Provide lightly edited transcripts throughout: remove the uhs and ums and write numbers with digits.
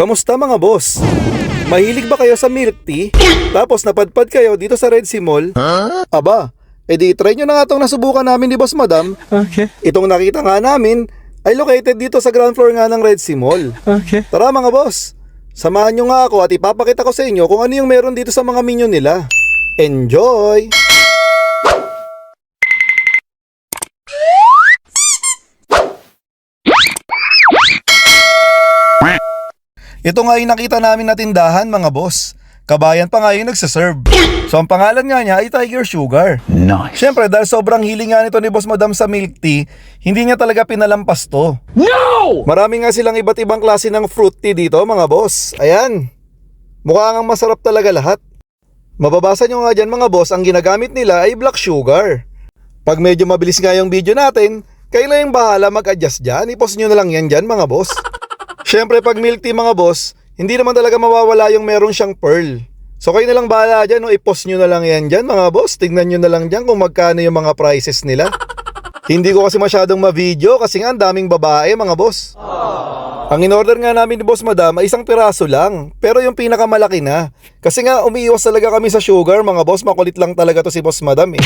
Kamusta mga boss? Mahilig ba kayo sa milk tea? Tapos napadpad kayo dito sa Red Sea Mall? Aba, edi try nyo na nga itong nasubukan namin ni Boss Madam. Okay. Itong nakita nga namin ay located dito sa ground floor nga ng Red Sea Mall. Okay. Tara mga boss, samahan nyo nga ako at ipapakita ko sa inyo kung ano yung meron dito sa mga menu nila. Enjoy! Ito nga yung nakita namin na tindahan mga boss. Kabayan pa nga yung nagsaserve. So ang pangalan nga niya ay Tiger Sugar. Nice. Siyempre dahil sobrang hiling nga nito ni Boss Madam sa milk tea, hindi niya talaga pinalampas to. No! Marami nga silang iba't ibang klase ng fruit tea dito mga boss. Ayan. Mukha nga masarap talaga lahat. Mababasa nyo nga dyan mga boss, ang ginagamit nila ay black sugar. Pag medyo mabilis nga yung video natin, kayo na yung bahala mag-adjust dyan. I-post nyo na lang yan dyan mga boss. Siyempre pag milk tea mga boss, hindi naman talaga mawawala yung meron siyang pearl. So kayo na lang bahala dyan, i-post nyo na lang yan dyan mga boss. Tignan nyo na lang dyan kung magkano yung mga prices nila. Hindi ko kasi masyadong ma-video kasi nga ang daming babae mga boss. Ang in-order nga namin ni Boss Madam ay isang piraso lang, pero yung pinakamalaki na. Kasi nga umiiwas talaga kami sa sugar mga boss, makulit lang talaga to si Boss Madam eh.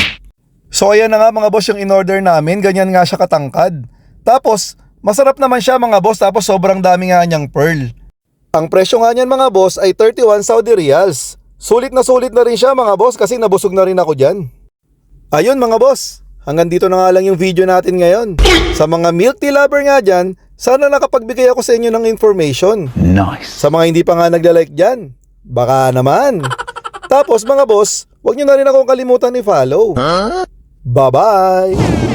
So ayan na nga mga boss yung in-order namin, ganyan nga siya katangkad. Tapos masarap naman siya mga boss, tapos sobrang dami nga niyang pearl. Ang presyo nga niyan mga boss ay 31 Saudi Riyals. Sulit na rin siya mga boss kasi nabusog na rin ako dyan. Ayun mga boss, hanggang dito na nga lang yung video natin ngayon. Sa mga milk tea lover nga dyan, sana nakapagbigay ako sa inyo ng information. Nice. Sa mga hindi pa nga nagla-like dyan, baka naman. Tapos mga boss, huwag nyo na rin akong kalimutan i-follow. Bye-bye!